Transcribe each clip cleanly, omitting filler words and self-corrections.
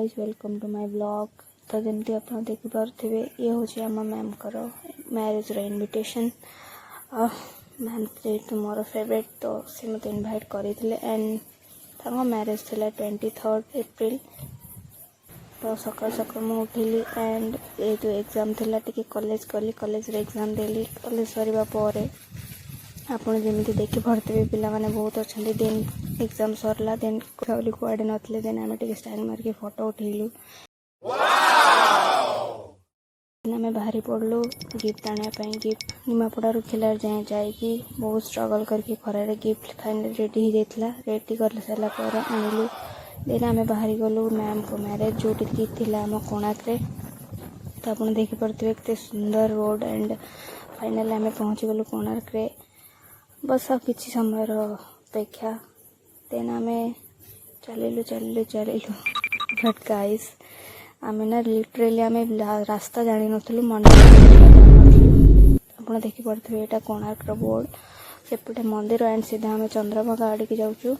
Guys welcome to my blog. तो जमती आप देखी पारे ये हूँ आम मैम कर मैरेज इनविटेशन। मैम जेहतु मोर फेवरेट तो सी मत इनभाइट करते एंड मैरेज थी 23 एप्रिल। तो सकाल सकाल मुझे उठिली एंड ये जो एग्जाम थी टी कॉलेज गली कॉलेज एग्जाम देली। कॉलेज सरिबा परे आपड़ जमी देखी पढ़ते पिला माने बहुत अच्छा। देन एग्जाम सरला देन कड़े नथिले देन आम स्टाइल मारिक फोटो उठेलु। आम बाहरी पड़लु गिफ्ट आने गिफ्ट निमापड़ा खिलार जाए जाकि बहुत स्ट्रगल करके खरारे गिफ्ट फाइनल रेडी हो जाता। रेडी कर सारापर आनिलु। देन आम बाहरी गलु मैम को मैरेज जोटी थी आम कोणार्क। तो आप देखिपे के सुंदर रोड एंड फाइनल आम पहुँची गलु कोणार्क। बस आ किसी समय अपेक्षा देन आम चलू चलू चलू बट गाइस आम ना लिटरेली आम रास्ता जानी नथलु मंडप आप देखिपे यहाँ कोणार्क बोर्ड सेपटे मंदिर एंड सीधा आम चंद्रभागा आड़ के जाऊँ।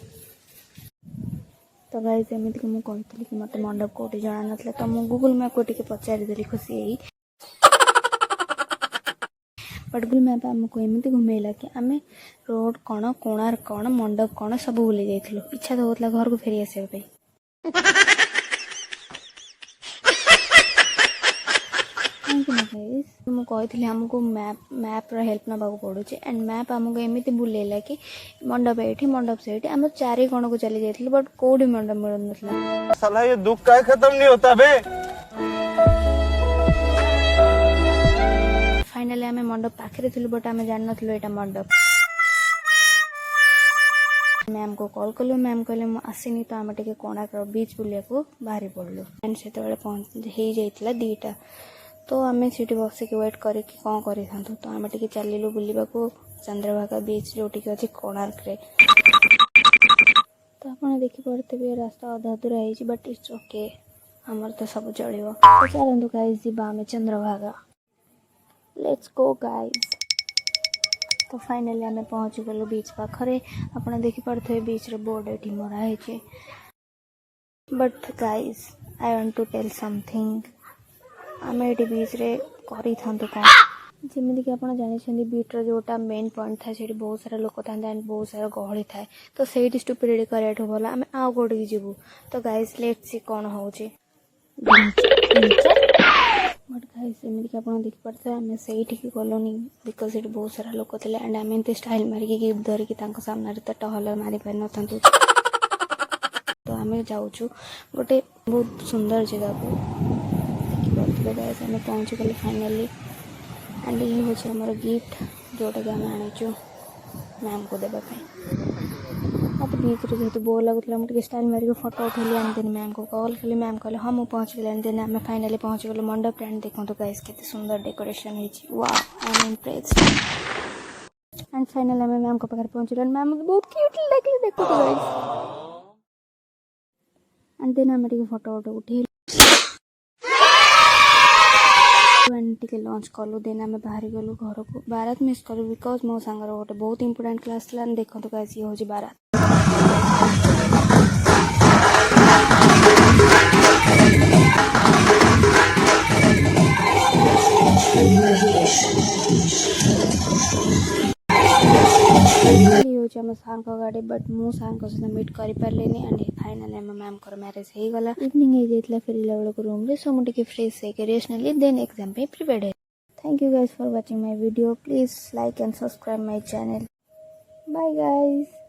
तो गाइस एमती कि मुझे कही कि मत मंडप कौटी जाना ना तो मुझे गूगल मैप को टी पचारिदेली खुशी यही। बट गूगल मैप आमको एमती घुमेला कि आम रोड कौन कोणार्क कौन मंडप कौन सब भूली जाइलु। इच्छा तो होता घर को फेरी आसवाई। मुझे आमको मैप हेल्प ना पड़ू एंड मैप आमको एमती बुलेला कि मंडप ये मंडप से आम 4 कोण को चली जाइए बट कौटी मंडप मिल ना। साला ये दुख का खत्म नहीं होता बे। फाइनली आम मंडप पाखे थी बट आम जान नु यहाँ मंडप। मैम को कॉल कलु मैम कहले मु आसनी तो आम टे कोणार्क बीच बुलिया को बाहरी पड़लु एंड से पहुँच जाइए 2टा। तो आम सी बसिक वेट करके कौन कर तो आम टे चलू बुलवा को चंद्रभागा बीच जो अच्छी कोणार्क। तो आप देखिपे रास्ता अधा अधूरा है बट इट्स ओके आमर तो सब चलो। तो चलतु गाइस जी आम चंद्रभागा लेट्स गो गाइस। तो फाइनली आम पहुँची गलु बीच पाखरे आप देखिपे बीच रे बोर्ड ये मराही। But guys I want to tell something um ये बीच रे करी था कौन जमीक आप जानते बीट्र जोटा मेन पॉइंट था से बहुत सारा लोक था एंड बहुत सारा गहली थाए। तो सही स्टुपिडिटी कराठू भल आम आउ कौटी जीवु। तो गाइस लेट्स सी कौन हो बट गाइस एमती आप देखिपे आम से गलुनी बिकज ये बहुत सारा लोक थे एंड आम एमती स्टाइल मारिक गिफ्ट धरिकी सामने तो टहल मारी पार न। तो आम जाऊँ गोटे बहुत सुंदर जगह को देखिपे गाइस आम पहुँची गले फाइनली एंड ये हूँ आमर गिफ्ट जोटा कि आम आनीचु मैम को देवाई। मत बीच रे जेहतु बोर लगुला मुझे स्टाइल मारिक फोटो उठेली एंड देन मैम को कॉल कली मैम कहले हाँ मुझे पहुँची गली देन आम फाइनली पहुँची गलु मंडप एंड देखो गाइस केते सुंदर डेकोरेशन होइछि। Wow I am impressed and finally um ma'am को पाखरे पहुँची गलु। मैम बहुत क्यूट लगले देखो तो गाइस एंड देन आम टिके फोटो उठेली टे लंच कलु। देन आम बाहरी गलु घर को बारात मिस कलु बिकज मो सांगर गोटे बहुत इंपोर्टेंट क्लास था। देखो तो गाइस ये हूँ बारात। आम सार गाड़ी बट मु सार सहित मीट कर पारे एंड फाइनली आम मैम को मैरेज हो गला। इवनिंग हो जाता फेरला बेलू रूम रे सो मुझे फ्रेश होकर रेस्ट नेली देन एग्जाम पे प्रिपेयर है। Thank you guys for watching my video. Please like and subscribe my channel. Bye guys.